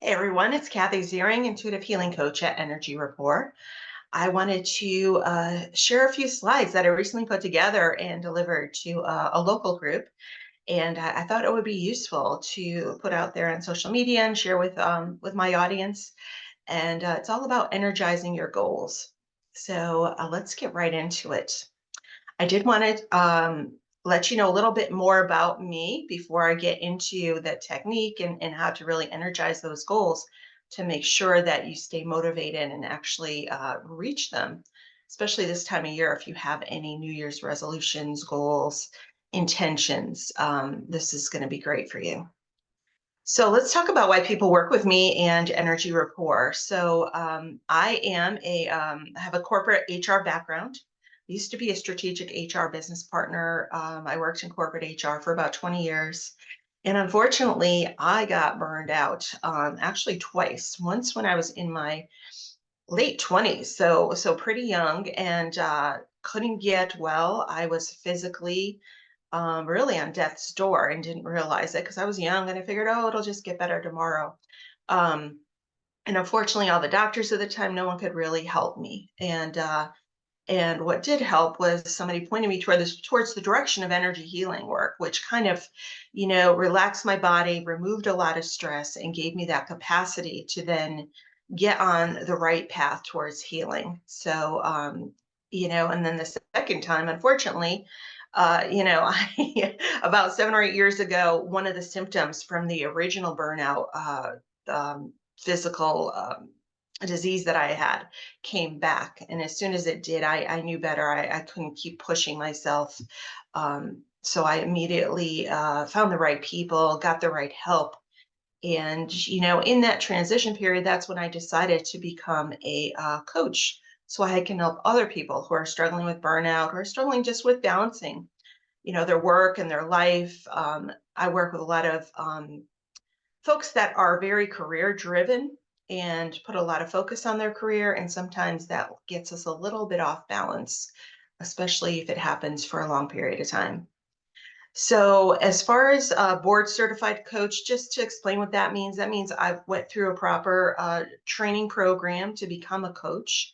Hey everyone, it's Kathy Zering, Intuitive Healing Coach at Energy Rapport. I wanted to share a few slides that I recently put together and delivered to a local group. And I thought it would be useful to put out there on social media and share with my audience. And it's all about energizing your goals. So let's get right into it. I did want to let you know a little bit more about me before I get into the technique and how to really energize those goals to make sure that you stay motivated and actually reach them, especially this time of year. If you have any New Year's resolutions, goals, intentions, this is going to be great for you. So let's talk about why people work with me and Energy Rapport. So I have a corporate HR background. Used to be a strategic HR business partner. I worked in corporate HR for about 20 years. And unfortunately, I got burned out actually twice. Once when I was in my late 20s, so pretty young, and couldn't get well. I was physically really on death's door and didn't realize it because I was young and I figured, oh, it'll just get better tomorrow. Um, and unfortunately, all the doctors at the time, no one could really help me. And what did help was somebody pointed me towards the direction of energy healing work, which kind of, relaxed my body, removed a lot of stress, and gave me that capacity to then get on the right path towards healing. So, and then the second time, unfortunately, about 7 or 8 years ago, one of the symptoms from the original burnout, physical disease that I had came back. And as soon as it did, I knew better. I couldn't keep pushing myself. So I immediately found the right people, got the right help. And, in that transition period, that's when I decided to become a coach so I can help other people who are struggling with burnout or struggling just with balancing, their work and their life. I work with a lot of folks that are very career driven and put a lot of focus on their career. And sometimes that gets us a little bit off balance, especially if it happens for a long period of time. So as far as a board certified coach, just to explain what that means I went through a proper training program to become a coach.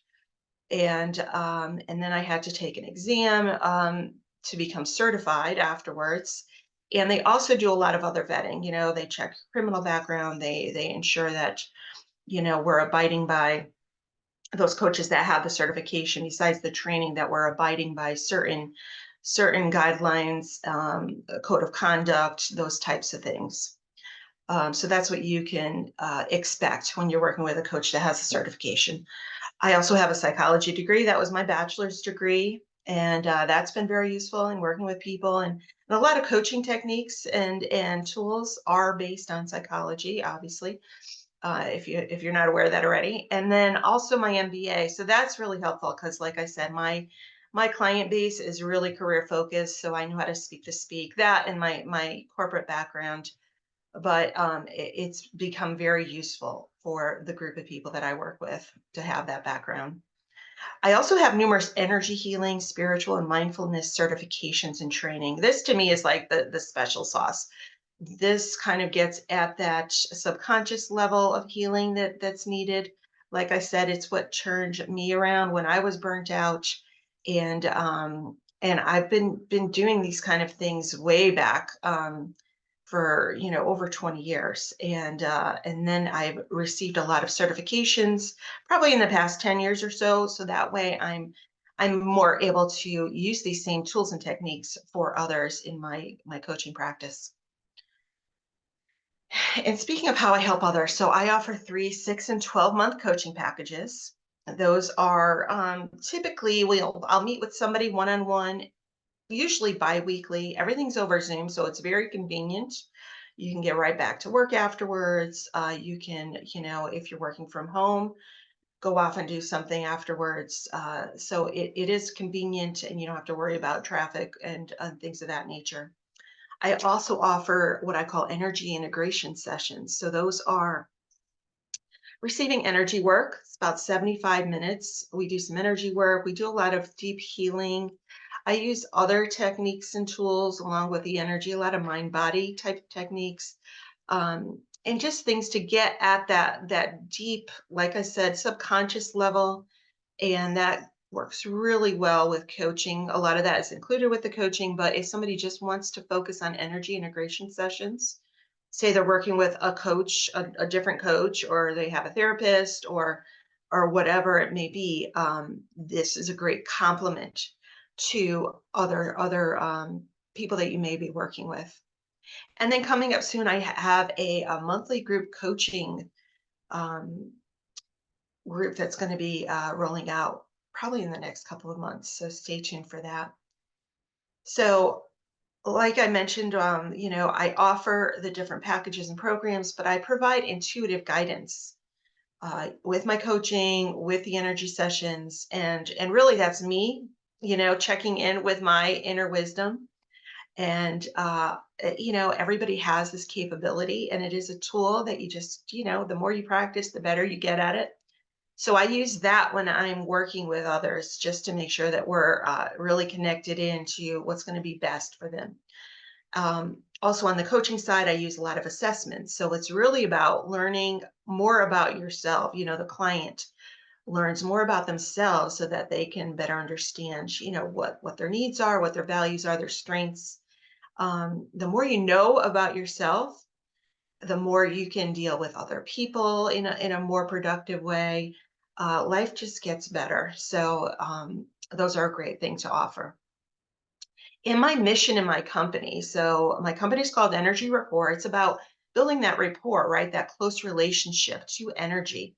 And then I had to take an exam to become certified afterwards. And they also do a lot of other vetting. They check criminal background. They ensure that we're abiding by those coaches that have the certification. Besides the training, that we're abiding by certain guidelines, a code of conduct, those types of things. So that's what you can expect when you're working with a coach that has a certification. I also have a psychology degree. That was my bachelor's degree. And that's been very useful in working with people. And a lot of coaching techniques and tools are based on psychology, obviously, if you're not aware of that already. And then also my MBA. So that's really helpful because, like I said, my client base is really career focused. So I know how to speak that and my corporate background, but it's become very useful for the group of people that I work with to have that background. I also have numerous energy healing, spiritual, and mindfulness certifications and training. This to me is like the special sauce. This kind of gets at that subconscious level of healing that's needed. Like I said, it's what turned me around when I was burnt out, and I've been doing these kind of things way back. For over 20 years, and then I've received a lot of certifications probably in the past 10 years or so, so that way I'm more able to use these same tools and techniques for others in my coaching practice. And speaking of how I help others, so I offer 3, 6, and 12-month coaching packages. Those are typically I'll meet with somebody one-on-one, usually bi-weekly. Everything's over Zoom, so it's very convenient. You can get right back to work afterwards. You can, if you're working from home, go off and do something afterwards. So it is convenient and you don't have to worry about traffic and things of that nature. I also offer what I call energy integration sessions. So those are receiving energy work. It's about 75 minutes. We do some energy work. We do a lot of deep healing. I use other techniques and tools along with the energy, a lot of mind body type techniques. and just things to get at that deep, like I said, subconscious level. And that works really well with coaching. A lot of that is included with the coaching, but if somebody just wants to focus on energy integration sessions, say they're working with a coach, a different coach, or they have a therapist, or whatever it may be, this is a great complement to other people that you may be working with. And then coming up soon, I have a monthly group coaching um, group that's going to be rolling out probably in the next couple of months. So stay tuned for that. So, like I mentioned, I offer the different packages and programs, but I provide intuitive guidance with my coaching, with the energy sessions, and really that's me, checking in with my inner wisdom. And everybody has this capability, and it is a tool that you just, the more you practice, the better you get at it. So I use that when I'm working with others just to make sure that we're really connected into what's going to be best for them. Also, on the coaching side, I use a lot of assessments. So it's really about learning more about yourself. The client learns more about themselves so that they can better understand, what their needs are, what their values are, their strengths. The more you know about yourself, the more you can deal with other people in a more productive way. Life just gets better. So those are a great thing to offer. In my mission in my company, so my company is called Energy Rapport. It's about building that rapport, right? That close relationship to energy.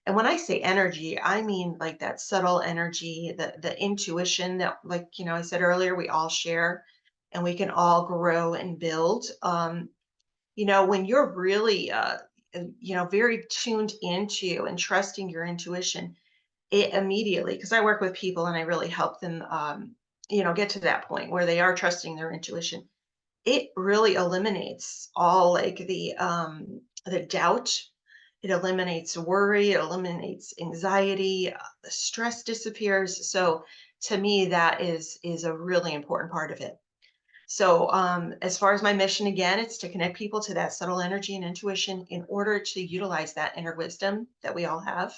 And when I say energy, I mean like that subtle energy, the intuition that, like I said earlier, we all share, and we can all grow and build. When you're really, very tuned into and trusting your intuition, it immediately, because I work with people and I really help them, get to that point where they are trusting their intuition. It really eliminates all like the doubt. It eliminates worry. It eliminates anxiety. The stress disappears. So to me, that is a really important part of it. So, as far as my mission, again, it's to connect people to that subtle energy and intuition in order to utilize that inner wisdom that we all have.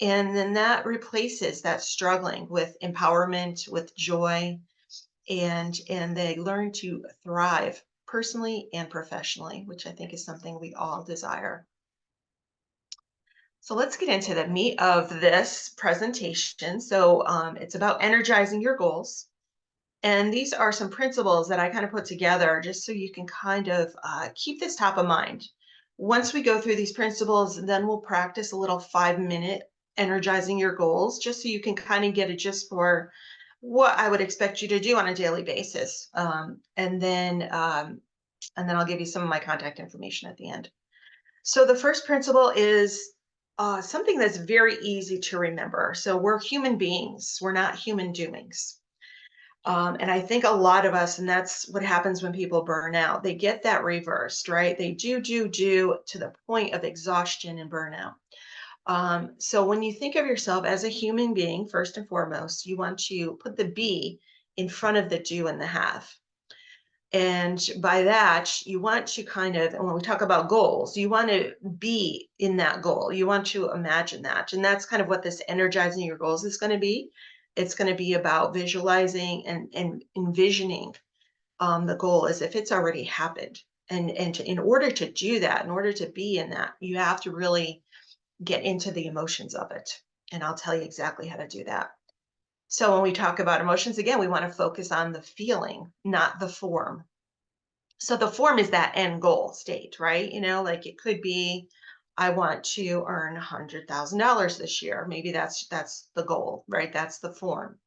And then that replaces that struggling with empowerment, with joy, and they learn to thrive personally and professionally, which I think is something we all desire. So let's get into the meat of this presentation. So it's about energizing your goals. And these are some principles that I kind of put together just so you can kind of keep this top of mind. Once we go through these principles, then we'll practice a little 5-minute energizing your goals, just so you can kind of get a gist for what I would expect you to do on a daily basis. And then I'll give you some of my contact information at the end. So the first principle is something that's very easy to remember. So we're human beings. We're not human doings. And I think a lot of us, and that's what happens when people burn out, they get that reversed, right? They do to the point of exhaustion and burnout. So when you think of yourself as a human being, first and foremost, you want to put the be in front of the do and the have. And by that, you want to kind of, and when we talk about goals, you want to be in that goal. You want to imagine that. And that's kind of what this energizing your goals is going to be. It's going to be about visualizing and envisioning the goal as if it's already happened. In order to do that, in order to be in that, you have to really get into the emotions of it. And I'll tell you exactly how to do that. So when we talk about emotions, again, we want to focus on the feeling, not the form. So the form is that end goal state, right? Like it could be, I want to earn $100,000 this year. Maybe that's the goal, right? That's the form.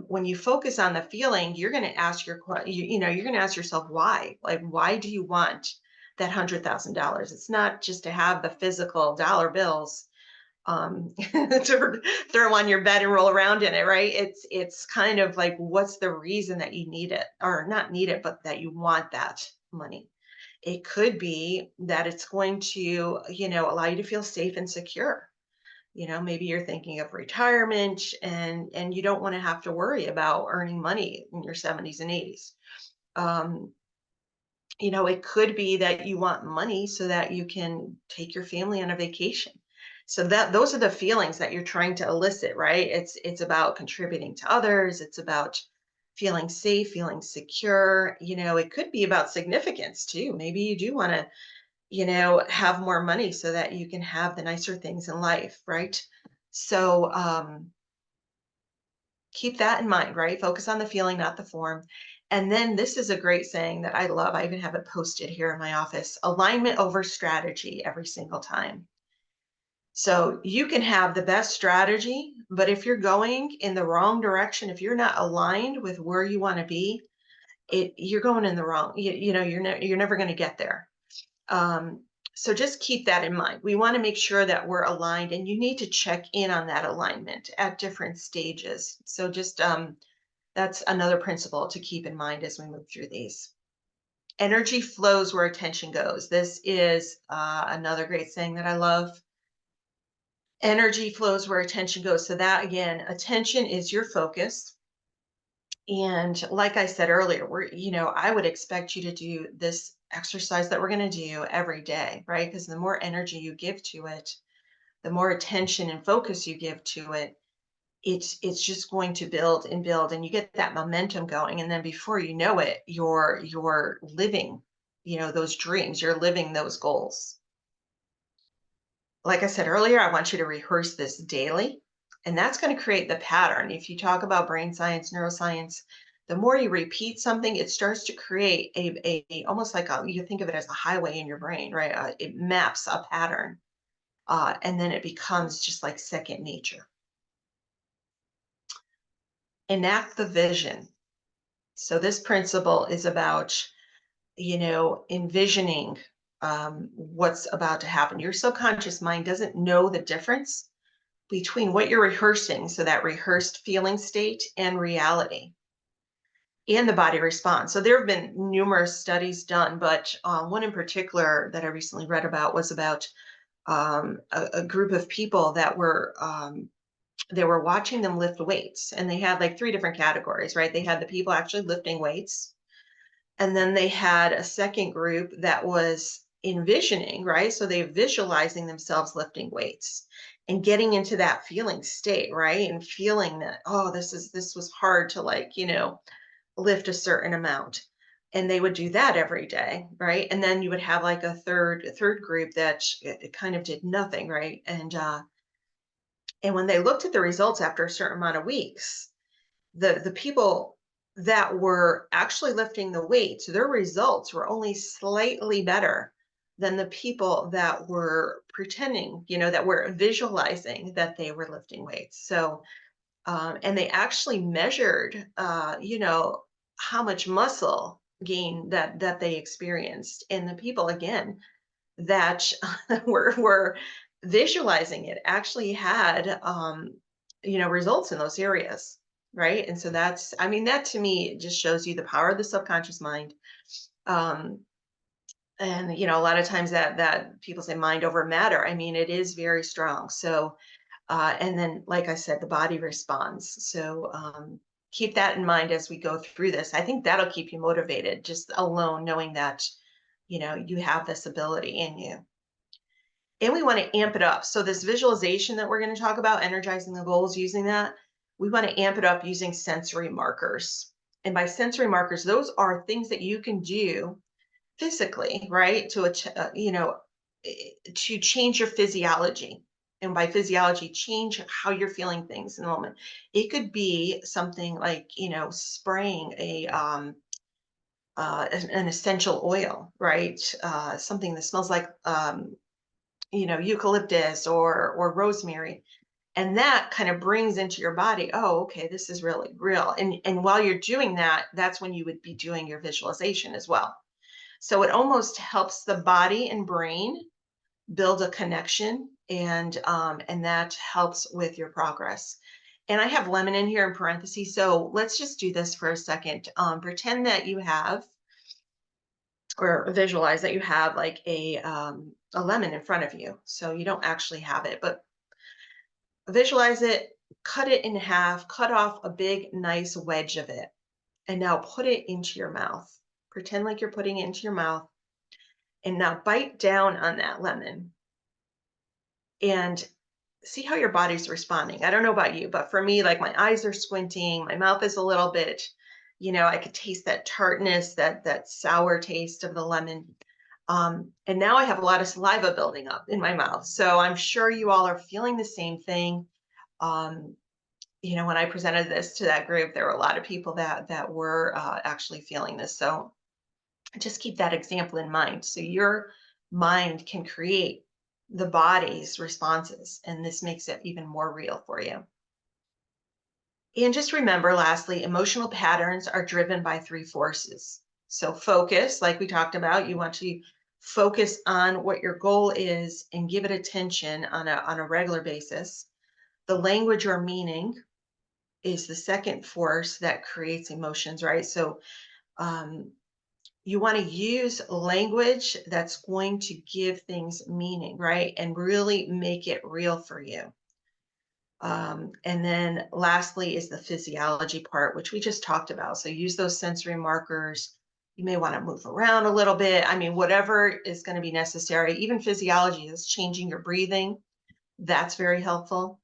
When you focus on the feeling, you're going to ask you're going to ask yourself why. Like, why do you want that $100,000? It's not just to have the physical dollar bills to throw on your bed and roll around in it, right? It's kind of like, what's the reason that you need it, or not need it, but that you want that money? It could be that it's going to, allow you to feel safe and secure. Maybe you're thinking of retirement, and you don't want to have to worry about earning money in your 70s and 80s. Um, It could be that you want money so that you can take your family on a vacation. So that those are the feelings that you're trying to elicit, right? It's about contributing to others, it's about feeling safe, feeling secure. It could be about significance too. Maybe you do want to, have more money so that you can have the nicer things in life, right? So keep that in mind, right? Focus on the feeling, not the form. And then this is a great saying that I love. I even have it posted here in my office: alignment over strategy every single time. So you can have the best strategy, but if you're going in the wrong direction, if you're not aligned with where you want to be, you're going in the wrong, you're never going to get there. Um, so just keep that in mind. We want to make sure that we're aligned, and you need to check in on that alignment at different stages. So just that's another principle to keep in mind as we move through these. Energy flows where attention goes. This is another great saying that I love. Energy flows where attention goes. So that again, attention is your focus. And like I said earlier, I would expect you to do this exercise that we're going to do every day, right? Because the more energy you give to it, the more attention and focus you give to it, it's just going to build and build, and you get that momentum going, and then before you know it, you're living, those dreams, you're living those goals. Like I said earlier, I want you to rehearse this daily, and that's going to create the pattern. If you talk about brain science, neuroscience, the more you repeat something, it starts to create almost like you think of it as a highway in your brain, right? It maps a pattern, and then it becomes just like second nature. Enact the vision. So this principle is about, envisioning what's about to happen. Your subconscious mind doesn't know the difference between what you're rehearsing, so that rehearsed feeling state, and reality, and the body response. So there have been numerous studies done, but one in particular that I recently read about was about a group of people that were they were watching them lift weights, and they had like three different categories, right? They had the people actually lifting weights, and then they had a second group that was envisioning, right? So they're visualizing themselves lifting weights and getting into that feeling state, right? And feeling that, oh, this was hard to, like, lift a certain amount. And they would do that every day, right? And then you would have like a third group that it kind of did nothing, right? And when they looked at the results after a certain amount of weeks, the people that were actually lifting the weights, their results were only slightly better than the people that were pretending, that were visualizing that they were lifting weights. So, and they actually measured, how much muscle gain that they experienced. And the people, again, that were visualizing it actually had results in those areas, right? And so that's, I mean, that to me just shows you the power of the subconscious mind. um and a lot of times that people say mind over matter, I mean, it is very strong. So and then, like I said, the body responds. So keep that in mind as we go through this. I think that'll keep you motivated, just alone knowing that you have this ability in you. And we want to amp it up. So this visualization that we're going to talk about, energizing the goals, using that, we want to amp it up using sensory markers. And by sensory markers, those are things that you can do physically, right? To change your physiology. And by physiology, change how you're feeling things in the moment. It could be something like, spraying an essential oil, right? Something that smells like eucalyptus or rosemary. And that kind of brings into your body, oh, okay, this is really real. And while you're doing that, that's when you would be doing your visualization as well. So it almost helps the body and brain build a connection, and that helps with your progress. And I have lemon in here in parentheses. So let's just do this for a second. Pretend that you have, or visualize that you have, like a lemon in front of you. So you don't actually have it, but visualize it, cut it in half, cut off a big, nice wedge of it, and now put it into your mouth. Pretend like you're putting it into your mouth. And now bite down on that lemon and see how your body's responding. I don't know about you, but for me, like my eyes are squinting, my mouth is a little bit, I could taste that tartness, that sour taste of the lemon. And now I have a lot of saliva building up in my mouth. So I'm sure you all are feeling the same thing. Um, when I presented this to that group, there were a lot of people that were actually feeling this. So just keep that example in mind. So your mind can create the body's responses, and this makes it even more real for you. And just remember, lastly, emotional patterns are driven by three forces. So focus, like we talked about, you want to focus on what your goal is and give it attention on a regular basis. The language or meaning is the second force that creates emotions, right? So um, you want to use language that's going to give things meaning, right? And really make it real for you. And then lastly is the physiology part, which we just talked about. So use those sensory markers. You may want to move around a little bit. I mean, whatever is going to be necessary. Even physiology is changing your breathing. That's very helpful.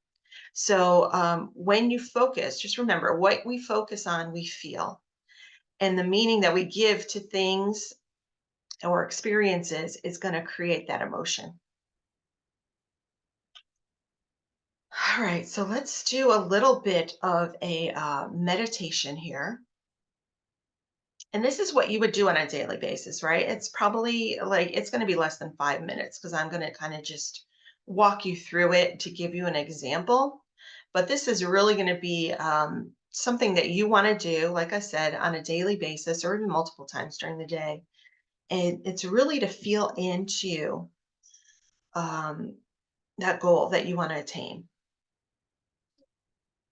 So when you focus, just remember what we focus on, we feel. And the meaning that we give to things or experiences is going to create that emotion. All right, so let's do a little bit of a meditation here. And this is what you would do on a daily basis, right? It's probably it's going to be less than 5 minutes because I'm going to kind of just walk you through it to give you an example. But this is really going to be something that you want to do, like I said, on a daily basis or even multiple times during the day. And it's really to feel into um, that goal that you want to attain.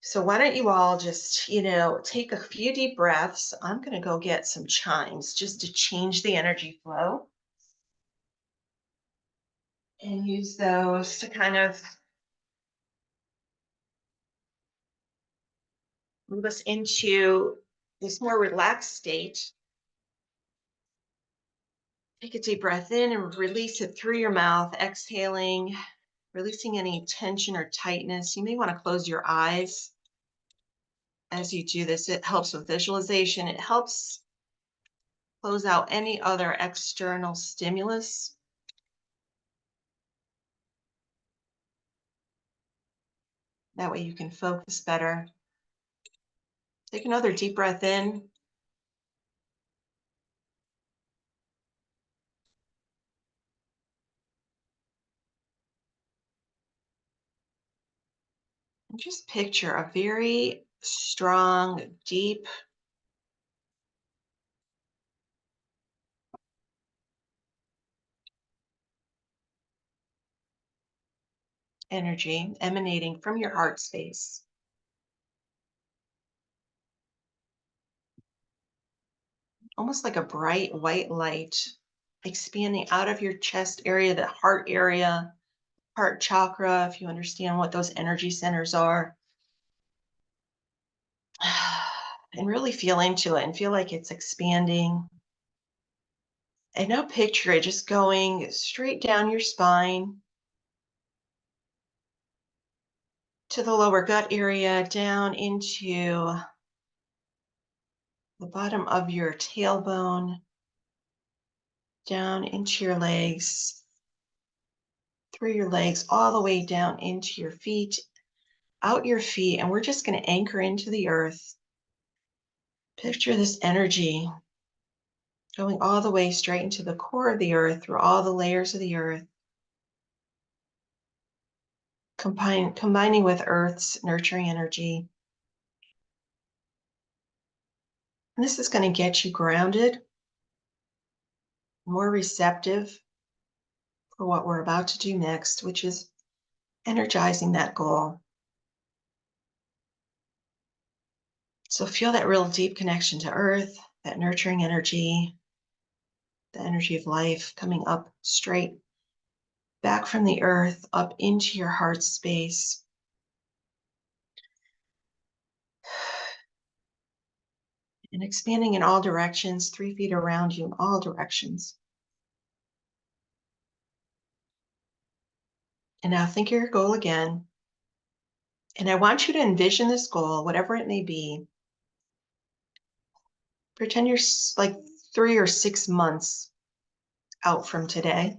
So why don't you all just, take a few deep breaths. I'm going to go get some chimes just to change the energy flow and use those to kind of move us into this more relaxed state. Take a deep breath in and release it through your mouth, exhaling, releasing any tension or tightness. You may want to close your eyes as you do this. It helps with visualization. It helps close out any other external stimulus. That way you can focus better. Take another deep breath in. And just picture a very strong, deep energy emanating from your heart space. Almost like a bright white light expanding out of your chest area, the heart area, heart chakra, if you understand what those energy centers are. And really feel into it and feel like it's expanding. And now picture it just going straight down your spine to the lower gut area, down into the bottom of your tailbone, down into your legs, through your legs, all the way down into your feet, out your feet. And we're just going to anchor into the earth. Picture this energy going all the way straight into the core of the earth, through all the layers of the earth, combining with Earth's nurturing energy. And this is going to get you grounded, more receptive for what we're about to do next, which is energizing that goal. So feel that real deep connection to Earth, that nurturing energy, the energy of life coming up straight back from the earth up into your heart space. and expanding in all directions, 3 feet around you in all directions. And now think of your goal again. And I want you to envision this goal, whatever it may be. Pretend you're like 3 or 6 months out from today,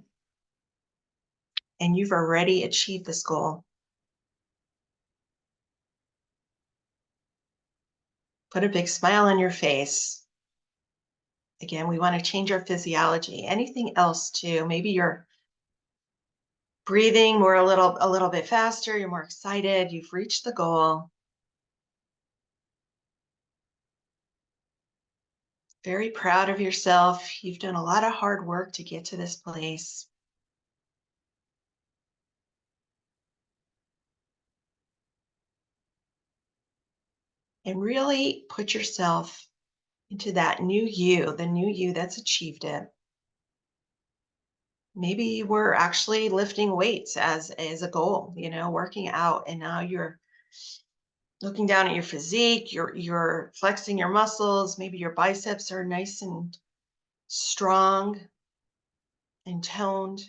and you've already achieved this goal. Put a big smile on your face. Again, we want to change our physiology. Anything else too? Maybe you're breathing more a little bit faster, you're more excited, you've reached the goal. Very proud of yourself. You've done a lot of hard work to get to this place. And really put yourself into that new you, the new you that's achieved it. Maybe you were actually lifting weights as a goal, working out, and now you're looking down at your physique, you're flexing your muscles, maybe your biceps are nice and strong and toned.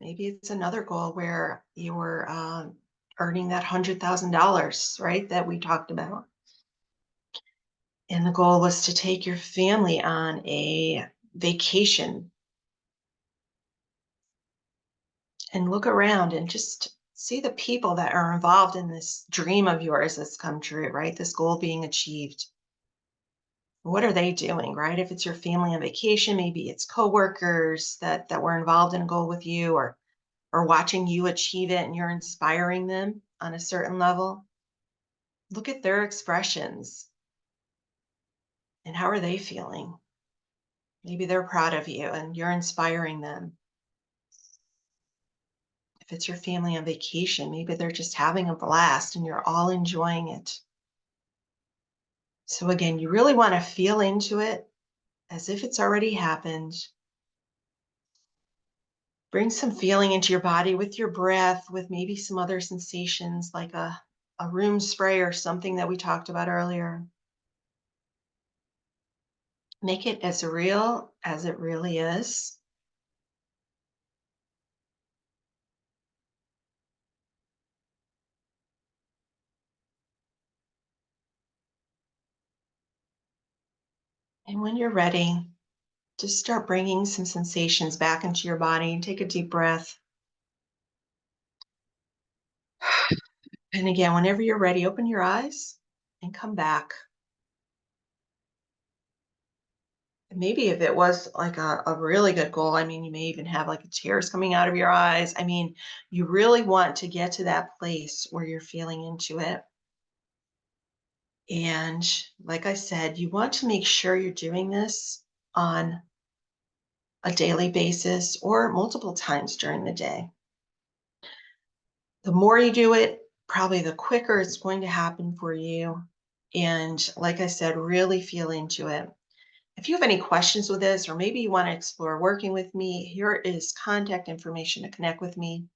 Maybe it's another goal where you were earning that $100,000, right? That we talked about. And the goal was to take your family on a vacation and look around and just see the people that are involved in this dream of yours that's come true, right? This goal being achieved. What are they doing, right? If it's your family on vacation, maybe it's coworkers that were involved in a goal with you, or watching you achieve it and you're inspiring them on a certain level. Look at their expressions and how are they feeling? Maybe they're proud of you and you're inspiring them. If it's your family on vacation, maybe they're just having a blast and you're all enjoying it. So again, you really want to feel into it as if it's already happened. Bring some feeling into your body with your breath, with maybe some other sensations like a room spray or something that we talked about earlier. Make it as real as it really is. And when you're ready, just start bringing some sensations back into your body and take a deep breath. And again, whenever you're ready, open your eyes and come back. And maybe if it was like a really good goal, you may even have like tears coming out of your eyes. You really want to get to that place where you're feeling into it. And like I said, you want to make sure you're doing this on a daily basis or multiple times during the day. The more you do it, probably the quicker it's going to happen for you. And like I said, really feel into it. If you have any questions with this, or maybe you want to explore working with me, here is contact information to connect with me.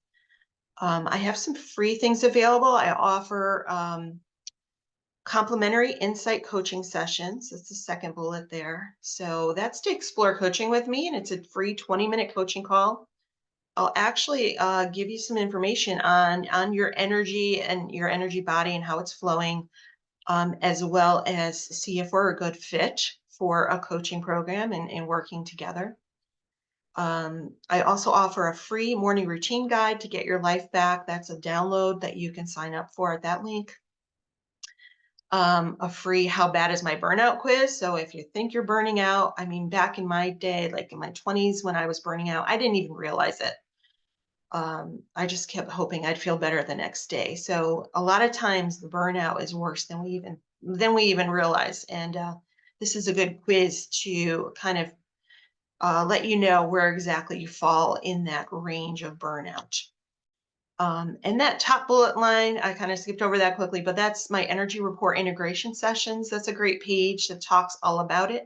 I have some free things available. I offer complimentary insight coaching sessions. That's the second bullet there. So that's to explore coaching with me, and it's a free 20-minute coaching call. I'll actually give you some information on your energy and your energy body and how it's flowing, as well as see if we're a good fit for a coaching program and working together. I also offer a free morning routine guide to get your life back. That's a download that you can sign up for at that link. A free how bad is my burnout quiz. So if you think you're burning out, back in my day, like in my 20s when I was burning out, I didn't even realize it. I just kept hoping I'd feel better the next day. So a lot of times the burnout is worse than we even realize. And this is a good quiz to kind of let you know where exactly you fall in that range of burnout. And that top bullet line, I kind of skipped over that quickly, but that's my Energy Rapport integration sessions. That's a great page that talks all about it.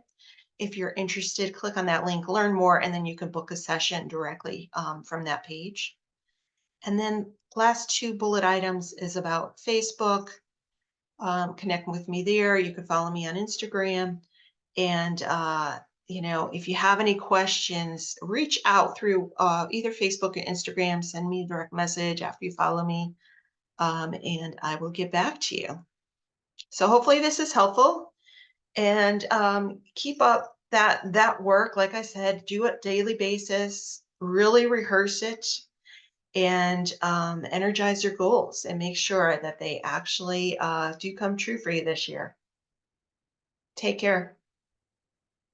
If you're interested, click on that link, learn more, and then you can book a session directly from that page. And then last two bullet items is about Facebook. Connect with me there. You can follow me on Instagram. And, if you have any questions, reach out through either Facebook or Instagram. Send me a direct message after you follow me, and I will get back to you. So hopefully this is helpful, and keep up that work. Like I said, do it daily basis. Really rehearse it, and energize your goals, and make sure that they actually do come true for you this year. Take care.